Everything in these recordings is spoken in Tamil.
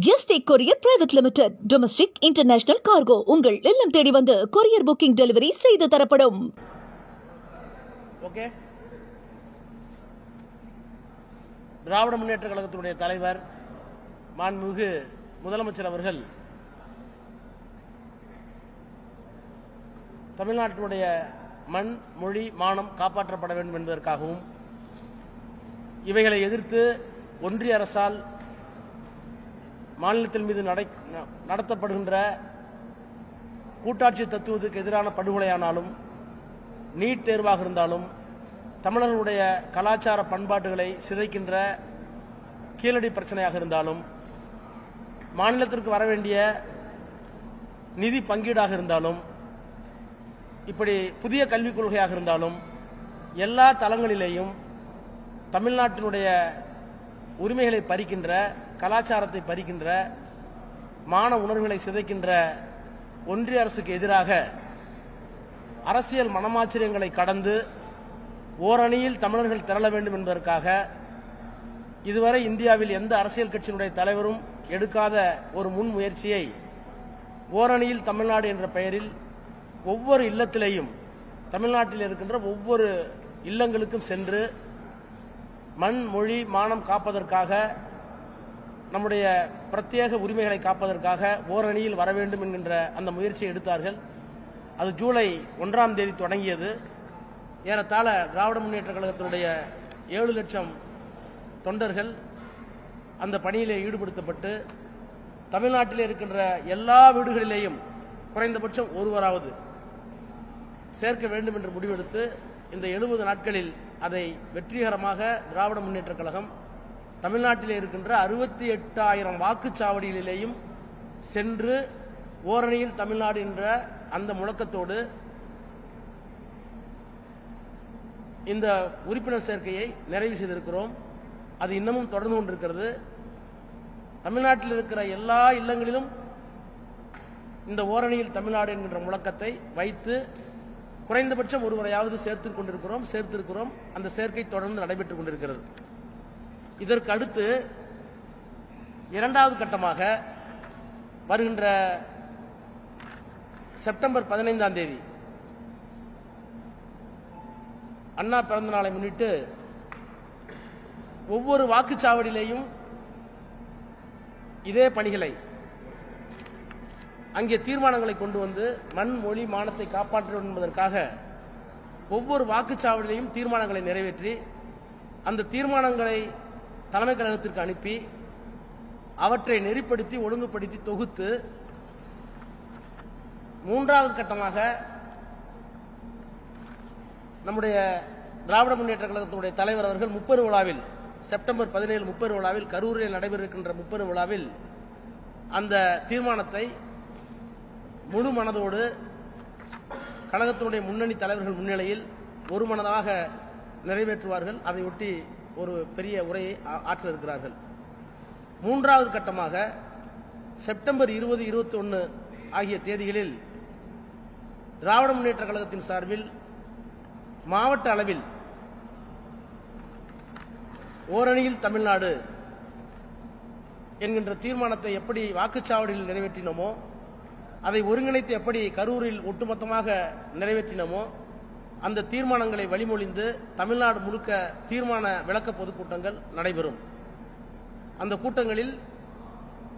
Yesterday courier private limited. Domestic international cargo உங்கள் இல்லம் தேடி வந்து கொரியர் புக்கிங் டெலிவரி செய்து தரப்படும். ஓகே. திராவிட முன்னேற்ற கழகத்தினுடைய தலைவர் மாண்புமிகு முதலமைச்சர் அவர்கள் தமிழ்நாட்டினுடைய மண், மொழி, மானம் காப்பாற்றப்பட வேண்டும் என்பதற்காகவும் இவைகளை எதிர்த்து ஒன்றிய அரசால் மாநிலத்தின் மீது நடத்தப்படுகின்ற கூட்டாட்சி தத்துவத்துக்கு எதிரான படுகொலையானாலும், நீட் தேர்வாக இருந்தாலும், தமிழர்களுடைய கலாச்சார பண்பாட்டுகளை சிதைக்கின்ற கீழடி பிரச்சனையாக இருந்தாலும், மாநிலத்திற்கு வர வேண்டிய நிதி பங்கீடாக இருந்தாலும், இப்படி புதிய கல்விக் கொள்கையாக இருந்தாலும், எல்லா தளங்களிலேயும் தமிழ்நாட்டினுடைய உரிமைகளை பறிக்கின்ற, கலாச்சாரத்தை பறிக்கின்ற, மான உணர்வுகளை சிதைக்கின்ற ஒன்றிய அரசுக்கு எதிராக அரசியல் மனமாச்சரியங்களை கடந்து ஓரணியில் தமிழர்கள் திரள வேண்டும் என்பதற்காக இதுவரை இந்தியாவில் எந்த அரசியல் கட்சியினுடைய தலைவரும் எடுக்காத ஒரு முன்முயற்சியை ஓரணியில் தமிழ்நாடு என்ற பெயரில் ஒவ்வொரு இல்லத்திலேயும், தமிழ்நாட்டில் இருக்கின்ற ஒவ்வொரு இல்லங்களுக்கும் சென்று மண், மொழி, மானம் காப்பதற்காக, நம்முடைய பிரத்யேக உரிமைகளை காப்பதற்காக ஓரணியில் வர வேண்டும் என்கின்ற அந்த முயற்சியை எடுத்தார்கள். அது ஜூலை 1ஆம் தேதி தொடங்கியது. ஏறத்தாழ திராவிட முன்னேற்ற கழகத்தினுடைய 7 லட்சம் தொண்டர்கள் அந்த பணியிலே ஈடுபடுத்தப்பட்டு தமிழ்நாட்டில் இருக்கின்ற எல்லா வீடுகளிலேயும் குறைந்தபட்சம் ஒருவராவது சேர்க்க வேண்டும் என்று முடிவெடுத்து இந்த 70 நாட்களில் அதை வெற்றிகரமாக திராவிட முன்னேற்ற கழகம் தமிழ்நாட்டில் இருக்கின்ற 68,000 வாக்குச்சாவடிகளிலேயும் சென்று ஓரணியில் தமிழ்நாடு என்ற அந்த முழக்கத்தோடு இந்த உறுப்பினர் சேர்க்கையை நிறைவு செய்திருக்கிறோம். அது இன்னமும் தொடர்ந்து கொண்டிருக்கிறது. தமிழ்நாட்டில் இருக்கிற எல்லா இல்லங்களிலும் இந்த ஓரணியில் தமிழ்நாடு என்கின்ற முழக்கத்தை வைத்து குறைந்தபட்சம் ஒருவரையாவது சேர்த்திருக்கிறோம். அந்த சேர்க்கை தொடர்ந்து நடைபெற்றுக் கொண்டிருக்கிறது. இதற்கு அடுத்து இரண்டாவது கட்டமாக வருகின்ற செப்டம்பர் 15ஆம் தேதி அண்ணா பிறந்த நாளை முன்னிட்டு ஒவ்வொரு வாக்குச்சாவடியிலேயும் இதே பணிகளை, அங்கே தீர்மானங்களை கொண்டு வந்து மண், மொழி, மானத்தை காப்பாற்ற வேண்டும் என்பதற்காக ஒவ்வொரு வாக்குச்சாவடியிலையும் தீர்மானங்களை நிறைவேற்றி அந்த தீர்மானங்களை தலைமை கழகத்திற்கு அனுப்பி அவற்றை நெறிப்படுத்தி ஒழுங்குபடுத்தி தொகுத்து மூன்றாவது கட்டமாக நம்முடைய திராவிட முன்னேற்ற கழகத்தினுடைய தலைவர் அவர்கள் முப்பெரு விழாவில், செப்டம்பர் 17 முப்பெரு விழாவில், கரூரில் நடைபெற இருக்கின்ற முப்பெரு விழாவில் அந்த தீர்மானத்தை முழு மனதோடு கழகத்தினுடைய முன்னணி தலைவர்கள் முன்னிலையில் ஒரு மனதாக நிறைவேற்றுவார்கள். அதையொட்டி ஒரு பெரிய உரையை ஆற்ற இருக்கிறார்கள். மூன்றாவது கட்டமாக செப்டம்பர் 20, 21 ஆகிய தேதிகளில் திராவிட முன்னேற்ற கழகத்தின் சார்பில் மாவட்ட அளவில் ஓரணியில் தமிழ்நாடு என்கின்ற தீர்மானத்தை எப்படி வாக்குச்சாவடியில் நிறைவேற்றினோமோ, அதை ஒருங்கிணைத்து எப்படி கரூரில் ஒட்டுமொத்தமாக நிறைவேற்றினோமோ, அந்த தீர்மானங்களை வழிமொழிந்து தமிழ்நாடு முழுக்க தீர்மான விளக்க பொதுக்கூட்டங்கள் நடைபெறும். அந்த கூட்டங்களில்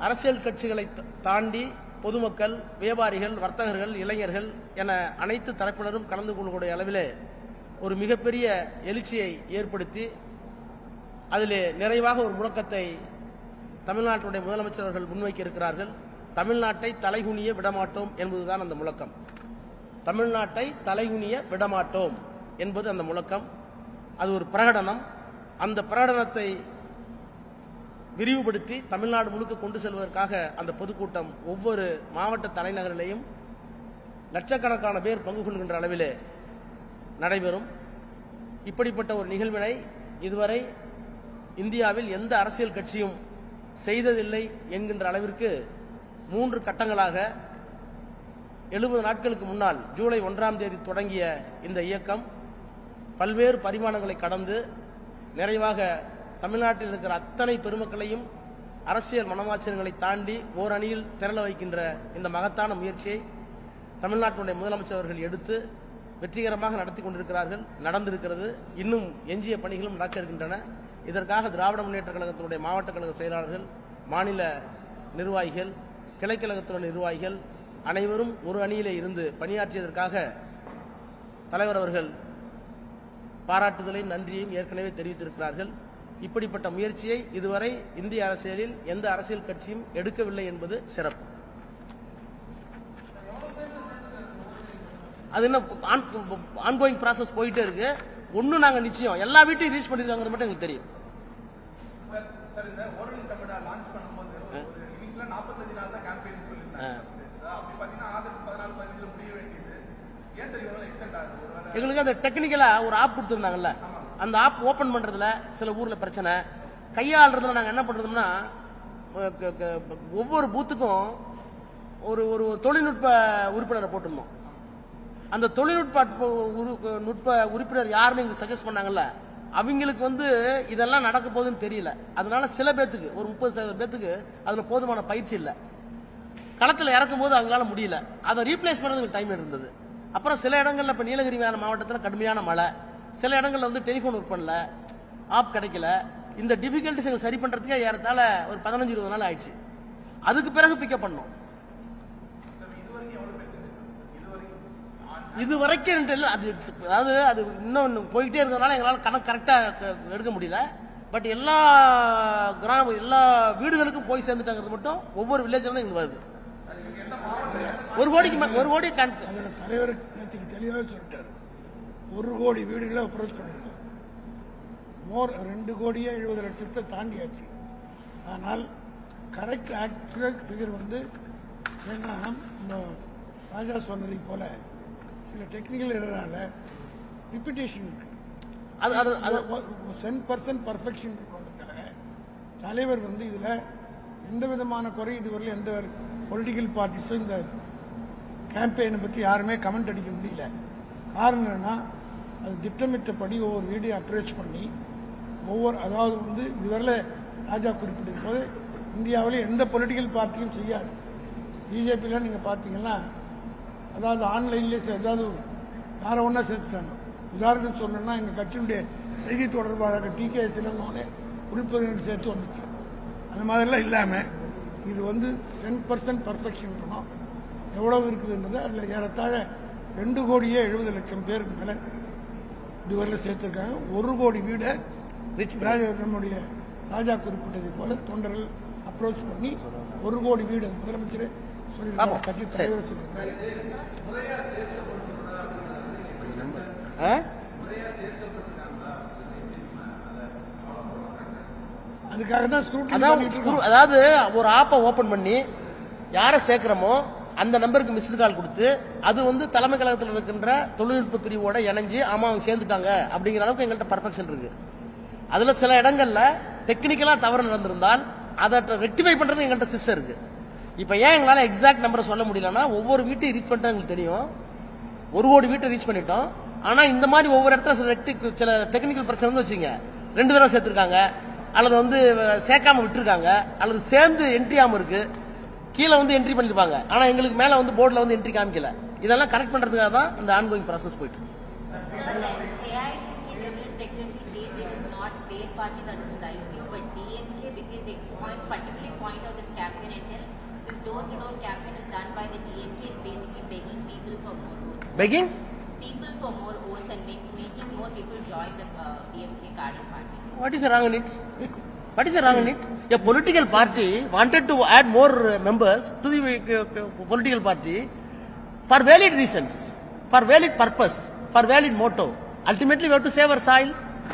அரசியல் கட்சிகளை தாண்டி பொதுமக்கள், வியாபாரிகள், வர்த்தகர்கள், இளைஞர்கள் என அனைத்து தரப்பினரும் கலந்து கொள்ளக்கூடிய அளவிலே ஒரு மிகப்பெரிய எழுச்சியை ஏற்படுத்தி அதிலே நிறைவாக ஒரு முழக்கத்தை தமிழ்நாட்டுடைய முதலமைச்சர் அவர்கள் முன்வைக்க இருக்கிறார்கள். தமிழ்நாட்டை தலைகுனிய விடமாட்டோம் என்பதுதான் அந்த முழக்கம். தமிழ்நாட்டை தலைகுனிய விடமாட்டோம் என்பது அந்த முழக்கம். அது ஒரு பிரகடனம். அந்த பிரகடனத்தை விரிவுபடுத்தி தமிழ்நாடு முழுக்க கொண்டு செல்வதற்காக அந்த பொதுக்கூட்டம் ஒவ்வொரு மாவட்ட தலைநகரிலேயும் லட்சக்கணக்கான பேர் பங்கு கொள்கின்ற அளவிலே நடைபெறும். இப்படிப்பட்ட ஒரு நிகழ்வினை இதுவரை இந்தியாவில் எந்த அரசியல் கட்சியும் செய்ததில்லை என்கின்ற அளவிற்கு 3 கட்டங்களாக 70 நாட்களுக்கு முன்னால் ஜூலை 1ஆம் தேதி தொடங்கிய இந்த இயக்கம் பல்வேறு பரிமாணங்களை கடந்து நிறைவாக தமிழ்நாட்டில் இருக்கிற அத்தனை பெருமக்களையும் அரசியல் மனமாச்சரியங்களை தாண்டி ஓர் அணியில் திரள வைக்கின்ற இந்த மகத்தான முயற்சியை தமிழ்நாட்டினுடைய முதலமைச்சர் அவர்கள் எடுத்து வெற்றிகரமாக நடத்தி கொண்டிருக்கிறார்கள், நடந்திருக்கிறது. இன்னும் எஞ்சிய பணிகளும் நடக்க இருக்கின்றன. இதற்காக திராவிட முன்னேற்ற கழகத்தினுடைய மாவட்ட கழக செயலாளர்கள், மாநில நிர்வாகிகள், கிளைக்கழகத்தினுடைய நிர்வாகிகள் அனைவரும் ஒரு அணியிலே இருந்து பணியாற்றியதற்காக தலைவர் அவர்கள் பாராட்டுதலையும் நன்றியையும் ஏற்கனவே தெரிவித்திருக்கிறார்கள். இப்படிப்பட்ட முயற்சியை இதுவரை இந்திய அரசியலில் எந்த அரசியல் கட்சியும் எடுக்கவில்லை என்பது சிறப்பு. அது என்ன ஆன்கோயிங் ப்ராசஸ் போயிட்டே இருக்கு. ஒன்னும் நாங்க நிச்சயம் எல்லா வீட்டையும் ரீச் பண்ணிருக்காங்கிறது மட்டும் எங்களுக்கு தெரியும். எங்களுக்கு அந்த டெக்னிக்கலா ஒரு ஆப் கொடுத்திருந்தாங்கல்ல, அந்த ஆப் ஓபன் பண்றதுல சில ஊர்ல பிரச்சனை, கையாளுறதுல நாங்க என்ன பண்றோம்னா ஒவ்வொரு பூத்துக்கும் ஒரு ஒரு தொழில்நுட்ப உறுப்பினரை போட்டிருந்தோம். அந்த தொழில்நுட்ப உறுப்பினர் யாருன்னு எங்களுக்கு சஜஸ்ட் பண்ணாங்கல்ல, அவங்களுக்கு இதெல்லாம் நடக்க போகுதுன்னு தெரியல. அதனால சில பேத்துக்கு ஒரு 30% பேத்துக்கு அதுல போதுமான பயிற்சி இல்லை. களத்தில் இறக்கும் போது அவங்களால முடியல. அதை ரீப்ளேஸ் பண்ணது டைம் இருந்தது. அப்புறம் சில இடங்கள்ல இப்ப நீலகிரி மாவட்டத்தில் கடுமையான மழை, சில இடங்கள்ல டெலிபோன் ஒர்க் பண்ணல, ஆப் கிடைக்கல. இந்த டிஃபிகல்டிஸ் சரி பண்றதுக்கே ஏறத்தால ஒரு 15-20 நாள் ஆயிடுச்சு. அதுக்கு பிறகு பிக்கப் பண்ணோம். இது வரைக்கும் அதாவது அது இன்னும் போயிட்டே இருக்கிறதுனால எங்களால் கணக்கு கரெக்டா எடுக்க முடியல. பட் எல்லா எல்லா வீடுகளுக்கும் போய் சேர்ந்துட்டாங்கிறது மட்டும் ஒவ்வொரு வில்லேஜ்ல தான் எங்களுக்கு வருது. ஒரு கோடி தலைவர் தெளிவாக சொல்லிட்டாரு. 1 கோடி வீடுகளை அப்ரோச் பண்ணிருக்கோம். 2 கோடியே 70 லட்சத்தை தாண்டியாச்சு. ஆனால் கரெக்ட் ஆக்சுவல் ஃபிகர் ஏன்னா இந்த ராஜா சொன்னதை போல சில டெக்னிக்கல் எரரால ரிப்பிட்டேஷன் இருக்கு. 10% பர்ஃபெக்ஷன் இருக்கிறதுக்காக தலைவர் இதுல எந்த விதமான குறை இதுவரையில் எந்த பொலிட்டிக்கல் பார்ட்டிஸும் இந்த கேம்பெயினை பற்றி யாருமே கமெண்ட் அடிக்க முடியல. காரணம் என்னன்னா அது திட்டமிட்டபடி ஒவ்வொரு வீடியோ அப்ரோச் பண்ணி அதாவது இதுவரையில் ராஜா குறிப்பிட்டது போது இந்தியாவில் எந்த பொலிட்டிக்கல் பார்ட்டியும் செய்யாது. பிஜேபியில் நீங்கள் பார்த்தீங்கன்னா அதாவது ஆன்லைன்லேயே ஏதாவது யாரை ஒன்றா சேர்த்துட்டாங்க. உதாரணத்துக்கு சொல்லணும்னா எங்கள் கட்சியினுடைய செய்தி தொடர்பாளர் TKS உறுப்பினர்கள் சேர்த்து வந்துச்சு. அந்த மாதிரிலாம் இல்லாமல் இது 10% பர்ஃபெக்ஷன் இருக்கணும். எவ்வளவு இருக்குதுன்றது அதில் ஏறத்தாழ 2 கோடியே 70 லட்சம் பேருக்கு மேலே இதுவரையில் சேர்த்துருக்காங்க. 1 கோடி வீடை நம்முடைய ராஜா குறிப்பிட்டதை போல தொண்டர்கள் அப்ரோச் பண்ணி 1 கோடி வீடு முதலமைச்சர் கட்சி தலைவர் சொல்லியிருக்காங்க. அதுக்காக தான் அதாவது ஒரு ஆப்பை ஓபன் பண்ணி யாரை சேர்க்கிறோமோ அந்த நம்பருக்கு மிஸ்டு கால் கொடுத்து அது தலைமை கழகத்தில் இருக்கின்ற தொழில்நுட்ப பிரிவோட இணைஞ்சு ஆமா அவங்க சேர்ந்துட்டாங்க அப்படிங்கிற அளவுக்கு எங்கள்கிட்ட பர்ஃபெக்ஷன் இருக்கு. அதுல சில இடங்கள்ல டெக்னிக்கலா தவறு நடந்திருந்தால் அதை ரெக்டிஃபை பண்றது எங்கள்கிட்ட சிஸ்டம் இருக்கு. இப்ப ஏன் எங்களால எக்ஸாக்ட் நம்பரை சொல்ல முடியலன்னா ஒவ்வொரு வீட்டையும் ரீச் பண்ணிட்டா எங்களுக்கு தெரியும். 1 கோடி வீட்டை ரீச் பண்ணிட்டோம். ஆனா இந்த மாதிரி ஒவ்வொரு இடத்துல சில டெக்னிக்கல் பிரச்சனை வச்சுங்க 2 தடவை சேர்த்திருக்காங்க, அல்லது சேர்க்காம விட்டுருக்காங்க, அல்லது சேர்ந்து என்ட்ரி ஆகாம இருக்கு, கீழே என்ட்ரி பண்ணிருப்பாங்க. ஆனா எங்களுக்கு மேல போர்டுல என்ட்ரி காமிக்கல. இதெல்லாம் கரெக்ட் பண்றதுக்காக தான் இந்த ஆன்கோயிங் ப்ராசஸ் போயிட்டு இருக்கு. Begging? People for more votes and making more people join the DMK Carter party. What is wrong in it? What is wrong in it? A political party wanted to add more members to the political party for valid reasons, for valid purpose, for valid motto. Ultimately, we have to save our soil.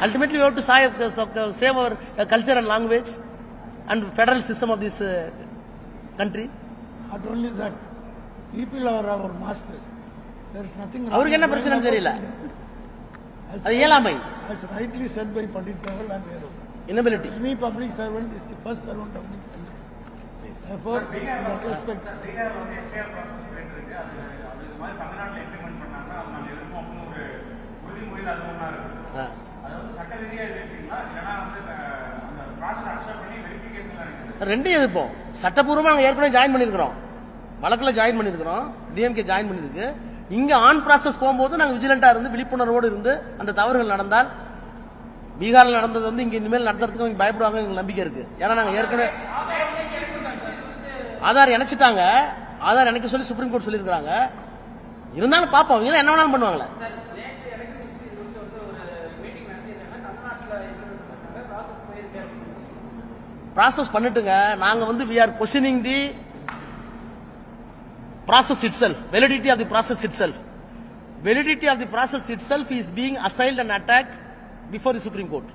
Ultimately, we have to save our culture and language and federal system of this country. Not only that, people are our masters. There is nothing wrong. அவருக்கு என்ன பிரச்சனை தெரியல. அது இயலாமை. As rightly said by Pandit Jawaharlal Nehru, inability. Any public servant is the first servant of the country. Therefore, in that respect, தமிழ்நாட்டில் இம்ப்ளிமெண்ட் பண்ணாங்கன்னா அது நாங்கள் எதிர்ப்போம் அப்படின்னு ஒரு உறுதிமொழியில் அது ஒன்றா இருக்கு. அதாவது சட்ட ரீதியாக இது இருக்கீங்களா இல்லைன்னா அந்த ப்ராசஸ் அக்செப்ட் பண்ணி வெரிஃபிகேஷன்லாம் இருக்குது. ரெண்டையும் எதிர்ப்போம். சட்டப்பூர்வமா நாங்க ஏற்கனவே ஜாயின் பண்ணிருக்கிறோம், வழக்குல ஜாயின் பண்ணிருக்கிறோம், டிஎம்கே ஜாயின் பண்ணிருக்கு. இங்க ஆன் ப்ராசஸ் போகும்போது நாங்க விஜிலண்டா இருந்து விழிப்புணர்வோடு இருந்து அந்த தவறுகள் நடந்தால், பீகார்ல நடந்தது வந்து இங்க இனிமேல் நடத்துறதுக்கு அவங்க பயப்படுவாங்க, எங்களுக்கு நம்பிக்கை இருக்கு. ஏன்னா நாங்க ஏற்கனவே ஆதார் இணைச்சிட்டாங்க, ஆதார் இணைக்க சொல்லி சுப்ரீம் கோர்ட் சொல்லியிருக்காங்க. இருந்தாலும் பார்ப்போம், இவங்க என்ன வேணாலும் பண்ணுவாங்களே. ப்ராசஸ் பண்ணிட்டுங்க. நாங்க வந்து we are questioning the process itself, validity of the process itself. Validity of the process itself is being assailed and attacked before the Supreme Court.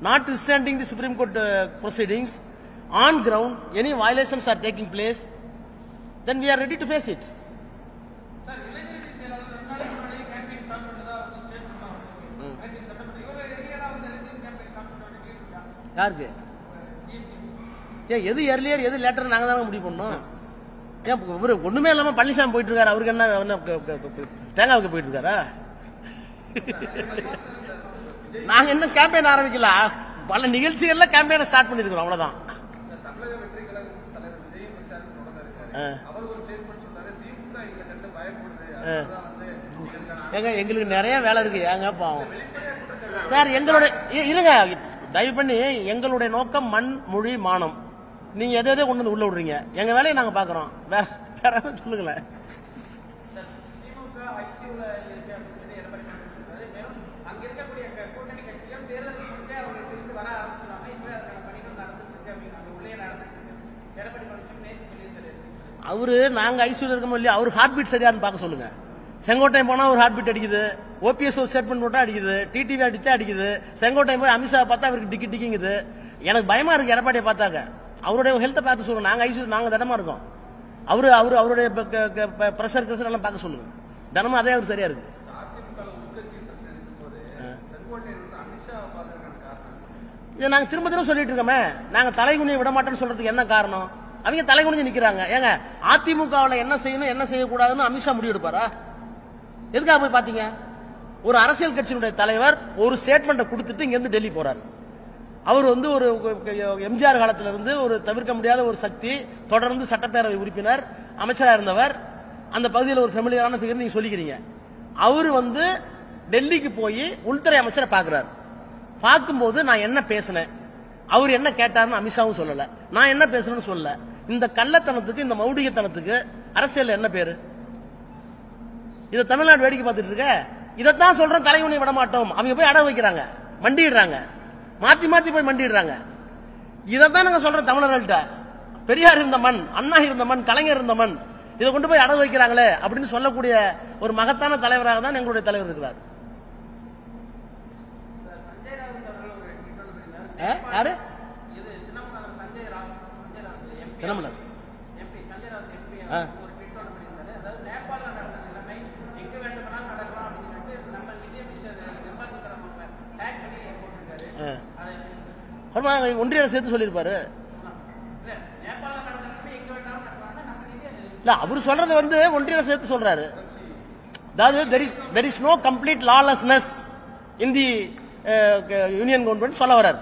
Notwithstanding the Supreme Court proceedings, on ground, any violations are taking place, then we are ready to face it. யாருக்கு எது எர்லியர் எது லேட்டர் நாங்க தானே முடிவு பண்ணோம். ஏன் இவரு ஒண்ணுமே இல்லாம பழனிசாமி போயிட்டு இருக்காரு, அவருக்கு என்ன தேங்காய் வைக்க போயிட்டு இருக்காரா? நாங்க இன்னும் கேம்பெயின் ஆரம்பிக்கல, பல நிகழ்ச்சிகள்ல கேம்பெயினை ஸ்டார்ட் பண்ணிருக்கிறோம், அவ்வளவுதான். ஏங்க எங்களுக்கு நிறைய வேலை இருக்கு, ஏங்க பாவம் சார். எங்களுடைய இருங்க, தயவு பண்ணி எங்களுடைய நோக்கம் மண் மொழி மானம். நீங்க எதை எதை கொண்டு வந்து உள்ள விடுறீங்க, எங்க வேலையை நாங்க பாக்குறோம். வேற ஏதாவது சொல்லுங்களேன். அவரு நாங்க ஐசியூல இருக்கோம் இல்லையா, அவரு ஹார்ட் பீட் சரியான்னு பார்க்க சொல்லுங்க. செங்கோட்டையன் போனா ஒரு ஹார்ட் பீட் அடிக்குது, ஓபிஎஸ் ஒரு ஸ்டேட்மெண்ட் போட்டா அடிக்குது, டிடிவி அடிச்சா அடிக்குது. செங்கோட்டையன் போய் அமித்ஷா பார்த்தா அவருக்கு டிக்கி டிக்கிங்குது. எனக்கு பயமா இருக்கு எடப்பாடியை பார்த்தாங்க. அவருடைய ஹெல்த்தை பார்த்து சொல்லுங்க. நாங்க ஐசியூ நாங்க தினமா இருக்கோம். அவருடைய பிரஷர் கிரஷர் எல்லாம் பார்க்க சொல்லுங்க. தினமும் அதே அவர் சரியா இருக்கு. இதை நாங்க திரும்ப திரும்ப சொல்லிட்டு இருக்கோமே, நாங்க தலைகுனியை விட மாட்டோம்னு சொல்றதுக்கு என்ன காரணம்? அவங்க தலைகுனிஞ்சு நிக்கிறாங்க. ஏங்க அதிமுகவில் என்ன செய்யணும் என்ன செய்யக்கூடாதுன்னு அமித்ஷா முடிவு எடுப்பாரா? எதுக்காக போய் பாத்தீங்க? ஒரு அரசியல் கட்சியினுடைய தலைவர் ஒரு ஸ்டேட்மெண்ட் கொடுத்துட்டு இங்க இருந்து டெல்லி போறாரு. அவர் வந்து ஒரு எம்ஜிஆர் காலத்துல இருந்து ஒரு தவிர்க்க முடியாத ஒரு சக்தி, தொடர்ந்து சட்டப்பேரவை உறுப்பினர், அமைச்சராக இருந்தவர், அந்த பகுதியில் ஒரு ஃபெமிலியரான ஃபிகர் நீங்க சொல்லிக்கிறீங்க. அவரு வந்து டெல்லிக்கு போய் உள்துறை அமைச்சரை பாக்குறாரு. பார்க்கும்போது நான் என்ன பேசினேன், அவர் என்ன கேட்டாருன்னு அமித்ஷாவும் சொல்லல, நான் என்ன பேசணும்னு சொல்லல. இந்த கள்ளத்தனத்துக்கு, இந்த மௌடிகத்தனத்துக்கு அரசியல் என்ன பேரு? இதை தமிழ்நாடு வேடிக்கை பார்த்துட்டு இருக்க. இதைத்தான் சொல்றோம், தலைவனை விட மாட்டோம். அவங்க போய் அடகு வைக்கிறாங்க, மண்டிடுறாங்க, மாத்தி மாத்தி போய் மண்டிடுறாங்க. இதைத்தான் நாங்க சொல்றோம் தமிழர்கள்ட்ட. பெரியார் இருந்த மண், அண்ணா இருந்த மண், கலைஞர் இருந்த மண், இதை கொண்டு போய் அடகு வைக்கிறாங்களே அப்படின்னு சொல்லக்கூடிய ஒரு மகத்தான தலைவராக தான் எங்களுடைய தலைவர் இருக்கிறார். யாரு? தினமலர். ஒன்றிய அரசு சேர்த்து சொல்லியிருப்பாரு. இல்ல அவர் சொல்றது வந்து ஒன்றிய அரசு சேர்த்து சொல்றாரு. அதாவது there is no complete lawlessness in the union government சொல்ல வர்றாரு.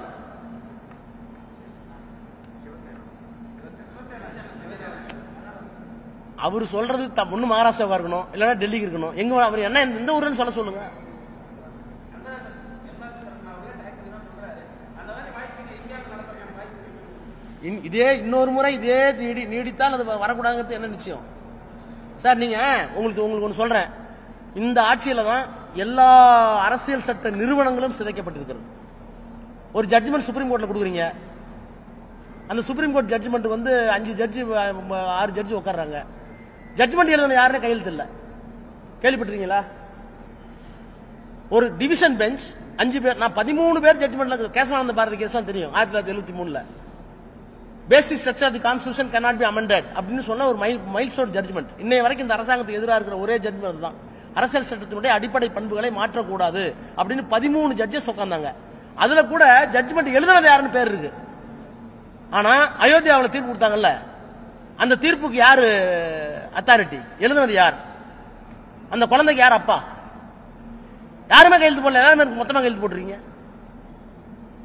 அவர் சொல்றது ஒண்ணு மகாராஷ்டிராவா இருக்கணும், இல்லைன்னா டெல்லிக்கு இருக்கணும். எங்க அவர் என்ன எந்த ஊருன்னு சொல்ல சொல்லுங்க. இதே இன்னொரு முறை இதே நீடித்தால் அது வரக்கூடாதுங்கிறது என்ன நிச்சயம் சார்? நீங்க உங்களுக்கு ஒன்று சொல்றேன், இந்த ஆட்சியில தான் எல்லா அரசியல் சட்ட நிறுவனங்களும் சிதைக்கப்பட்டிருக்கிறது. ஒரு ஜட்ஜ்மெண்ட் சுப்ரீம் கோர்ட்ல கொடுக்குறீங்க, அந்த சுப்ரீம் கோர்ட் ஜட்ஜ்மெண்ட் வந்து 5 ஜட்ஜி 6 ஜட்ஜி உட்கார்றாங்க. ஜட்ஜ்மெண்ட் எழுதுன யாருன்னு கையெழுத்து இல்ல. கேள்விப்பட்டிருக்கீங்களா? ஒரு டிவிஷன் பெஞ்ச் 5 பேர், நான் 13 பேர் ஜட்ஜ்மெண்ட்ல கேசவானந்த பாரதி கேஸ்லாம் தெரியும். 1973 basic structure of the constitution cannot be amended அப்படின்னு சொன்ன ஒரு மைல்ஸ்டோன் ஜட்ஜ்மெண்ட். இன்னைய வரைக்கும் இந்த அரசாங்கத்துக்கு எதிராக இருக்கிற ஒரே ஜட்ஜ்மெண்ட் தான். அரசியல் சட்டத்தினுடைய அடிப்படை பண்புகளை மாற்றக்கூடாது அப்படின்னு 13 ஜட்ஜஸ் உட்கார்ந்தாங்க. அதுல கூட ஜட்ஜ்மெண்ட் எழுதுனது யாருன்னு பேர் இருக்கு. ஆனா அயோத்தியாவில் தீர்ப்பு கொடுத்தாங்கல்ல, அந்த தீர்ப்புக்கு யாரு அத்தாரிட்டி? எழுதுனது யார்? அந்த குழந்தைக்கு யார் அப்பா? யாருமே கையெழுத்து போடல, எல்லாருமே மொத்தமா கையெழுத்து போட்டுறீங்க.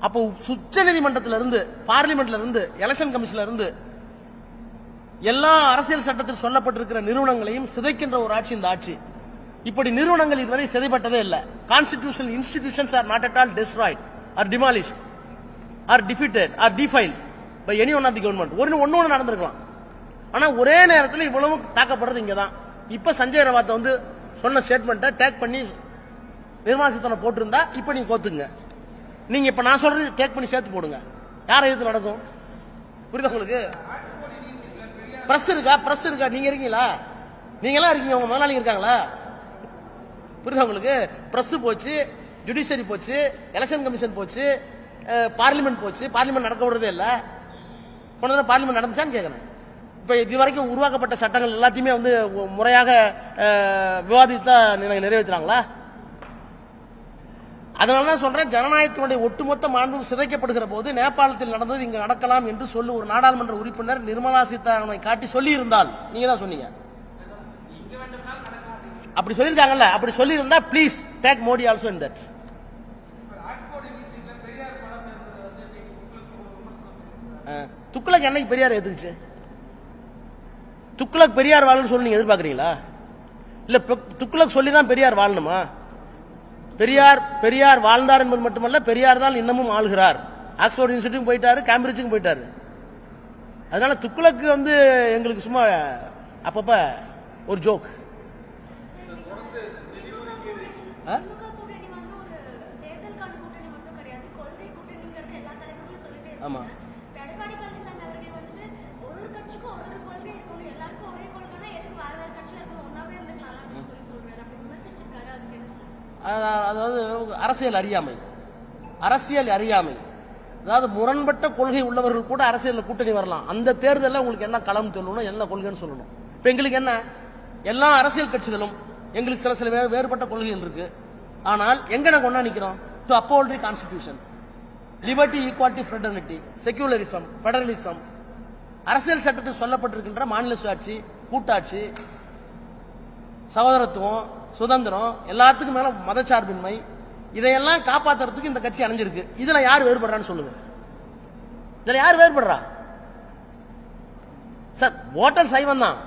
அப்போ உச்ச நீதிமன்றத்தில இருந்து, பார்லிமெண்ட்ல இருந்து, எலெக்ஷன் கமிஷன்ல இருந்து எல்லா அரசியல் சட்டத்தில் சொல்லப்பட்டிருக்கிற நிறுவனங்களையும் சிதைக்கின்ற ஒரு ஆட்சி இந்த ஆட்சி. இப்படி நிறுவனங்கள் இதுவரை சிதைப்பட்டதே இல்லை. Constitutional institutions are not at all destroyed or demolished or defeated or defiled by any one of the government. ஒன்னு நடந்திருக்கலாம். ஆனா ஒரே நேரத்தில் இவ்வளவு தாக்கப்படுறது இங்கதான். இப்ப சஞ்சய் ரவாத்தை வந்து சொன்ன ஸ்டேட்மெண்ட்டை டேக் பண்ணி நிர்மலா சீதாராமன் போட்டிருந்தா இப்ப நீங்க கோத்துங்க. நீங்க இப்ப நான் சொல்றது டேக் பண்ணி சேர்த்து போடுங்க. யார் எது நடக்கும்? புரியுதா உங்களுக்கு? பிரஸ் இருக்கா? நீங்க இருக்கீங்களா? நீங்க எல்லாம் இருக்கீங்க, உங்க முதலாளிங்க இருக்காங்களா? புரியுதா உங்களுக்கு? பிரஸ் போச்சு, ஜுடிஷியரி போச்சு, எலெக்ஷன் கமிஷன் போச்சு, பார்லிமெண்ட் போச்சு. பார்லிமெண்ட் நடக்க விடுறதே இல்ல. போன தடவை பார்லிமெண்ட் நடந்துச்சான்னு கேட்கறேன். இப்ப இதுவரைக்கும் உருவாக்கப்பட்ட சட்டங்கள் எல்லாத்தையுமே வந்து முறையாக விவாதித்தா நிறைவேற்றுறாங்களா? அதனாலதான் சொல்றேன், ஜனநாயகத்தினுடைய ஒட்டுமொத்த மாண்பு சிதைக்கப்படுகிற போது நேபாளத்தில் நடந்தது இங்கு நடக்கலாம் என்று சொல்லி ஒரு நாடாளுமன்ற உறுப்பினர் நிர்மலா சீதாராமனை காட்டி சொல்லி இருந்தால், நீங்க தான் சொன்னீங்க, அப்படி சொல்லிருக்காங்கல்ல, அப்படி சொல்லி இருந்தா please take Modi also in that. Thuglak என்னைக்கு பெரியார் எதிர்ச்சு? துக்ளக் பெரியார் வாழணும்னு சொல்லி நீங்க எதிர்பார்க்கறீங்களா? இல்ல துக்ளக் சொல்லிதான் பெரியார் வாழணுமா? பெரியார் வாழ்ந்தார் என்பது மட்டுமல்ல, பெரியார் தான் இன்னமும் ஆளுகிறார். ஆக்ஸ்போர்ட் யூனிவர்சிட்டியும் போயிட்டாரு, கேம்பிரிட்ஜுக்கும் போயிட்டாரு. அதனால துக்ளக்கு வந்து எங்களுக்கு சும்மா அப்பப்ப ஒரு ஜோக். ஆமா, அதாவது அரசியல் அறியாமை. அதாவது முரண்பட்ட கொள்கை உள்ளவர்கள் கூட அரசியல் கூட்டணி வரலாம். அந்த தேர்தலில் உங்களுக்கு என்ன களம் சொல்லணும், என்ன கொள்கைன்னு சொல்லணும். இப்ப எங்களுக்கு என்ன, எல்லா அரசியல் கட்சிகளும் எங்களுக்கு சில வேறுபட்ட கொள்கைகள் இருக்கு. ஆனால் எங்க நாங்க ஒண்ணா நிக்கிறோம்? To uphold the constitution, liberty, equality, fraternity, secularism, federalism, அரசியல் சட்டத்தில் சொல்லப்பட்டிருக்கின்ற மாநில சுயாட்சி, கூட்டாட்சி, சகோதரத்துவம், சுதந்திரம், எல்லாத்துக்கும் மேல மதச்சார்பின்மை, இதையெல்லாம் காப்பாத்துறதுக்கு இந்த கட்சி அணைஞ்சிருக்கு. இதுல யார் வேறுபடுறான்னு சொல்லுங்க. இதுல யார் வேறுபடுறா? சார், ஓட்டல் சைவம் தான்,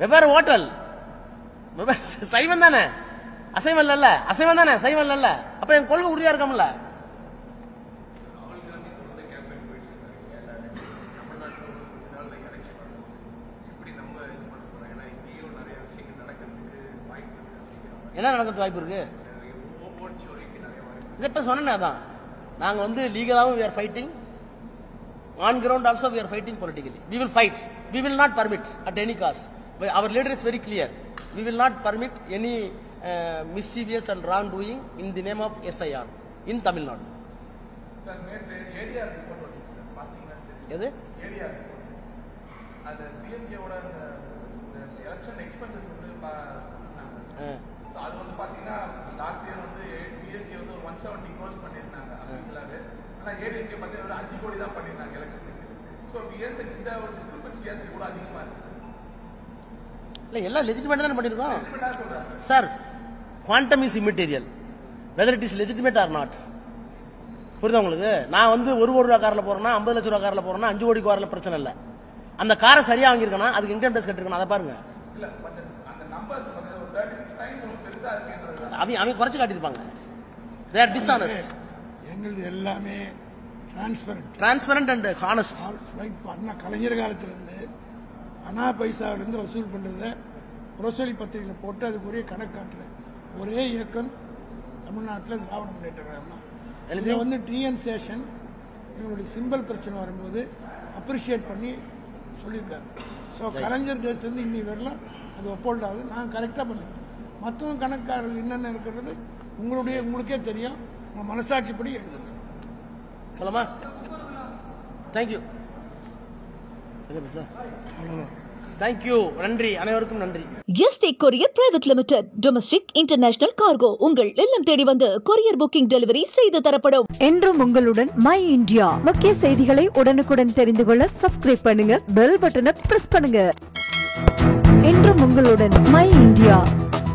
வெவ்வேறு ஓட்டல் சைவம் தானே, அசைவம் இல்ல, அசைவம் தானே, சைவம் இல்ல. அப்ப என் கொள்கை உறுதியா இருக்கோம்ல. என்ன நடக்கிறது வாய்ப்பு இருக்கு? இதை சொன்னேன். அதான் நாங்க வந்து லீகலாவும் we are fighting, on ground also we are fighting politically. We will fight. We will not permit at any cost. Our leader is very clear. We will not permit any mischievous and wrongdoing in the name of SIR in Tamil Nadu. Sir, நேற்று ஏடிஆர் ரிப்போர்ட் வந்து சார் பாத்தீங்கன்னா, எது ஏடிஆர் ரிப்போர்ட், அந்த டிஎம்கேவோட அந்த எலெக்ஷன் எக்ஸ்பென்சஸ் வந்து அது வந்து பாத்தீங்கன்னா லாஸ்ட் இயர் வந்து டிஎம்கே வந்து 170 crores பண்ணிருந்தாங்க அப்படிங்களாவே. ஆனா ஏடிஎம்கே பாத்தீங்கன்னா 5 கோடி தான் பண்ணிருந்தாங்க எலெக்ஷனுக்கு. சோ இந்த ஒரு டிஸ்கிரிபன்சி ஏன் கூட அதிகமா இருக்கு? இல்ல, எல்லாம் லெஜிட்டிமேட் தானே பண்ணிருக்கோம் sir. Quantum is immaterial, whether it is legitimate or not. புரியுதா உங்களுக்கு? நான் வந்து 1 கோடி ரூபா கார்ல போறேன்னா, 50 லட்சம் ரூபா கார்ல போறேன்னா, 5 கோடி கார்ல பிரச்சனை இல்ல. அந்த காரை சரியா வாங்கிருக்கணும், அதுக்கு இன்கம் டேக்ஸ் கட்டிருக்கணும். அதை பாருங்க. அவங்க குறைச்சு காட்டியிருப்பாங்க. they are dishonest. எங்களுது எல்லாமே transparent and honest. Anna Kalaignar காலத்திலிருந்து அண்ணா பைசாவிலிருந்து வசூல் பண்றத புரசொலி பத்திரிகையில் போட்டு அதுக்குரிய கணக்கு காட்டுற ஒரே இயக்கம் தமிழ்நாட்டில் திராவிட முன்னேற்ற கழகம். இதை வந்து டிஎன் சேஷன் இவங்களுடைய சிம்பிள் பிரச்சனை வரும்போது அப்ரிஷியேட் பண்ணி சொல்லியிருக்காரு. ஸோ கலைஞர் தேசத்துலேருந்து இன்னி வரலாம் அது ஒப்போல்ட் ஆகுது. நான் கரெக்டாக பண்ணுறேன். மற்றவங்க கணக்காளர்கள் என்னென்ன இருக்கிறது உங்களுக்கே தெரியும். உங்க மனசாட்சிப்படி எழுதுங்க. சொல்லமா? தேங்க்யூ. தேங்க்யூ. நன்றி, அனைவருக்கும் நன்றி. எஸ்டேக் courier private limited, domestic international cargo உங்கள் இல்லம் தேடி வந்து கொரியர் புக்கிங் டெலிவரி செய்து தரப்படும். என்றும் உங்களுடன் மை இந்தியா. முக்கிய செய்திகளை உடனுக்குடன் தெரிந்து கொள்ள சப்ஸ்கிரைப் பண்ணுங்க, பெல் பட்டனை பிரஸ் பண்ணுங்க. என்றும் உங்களுடன் மை இந்தியா.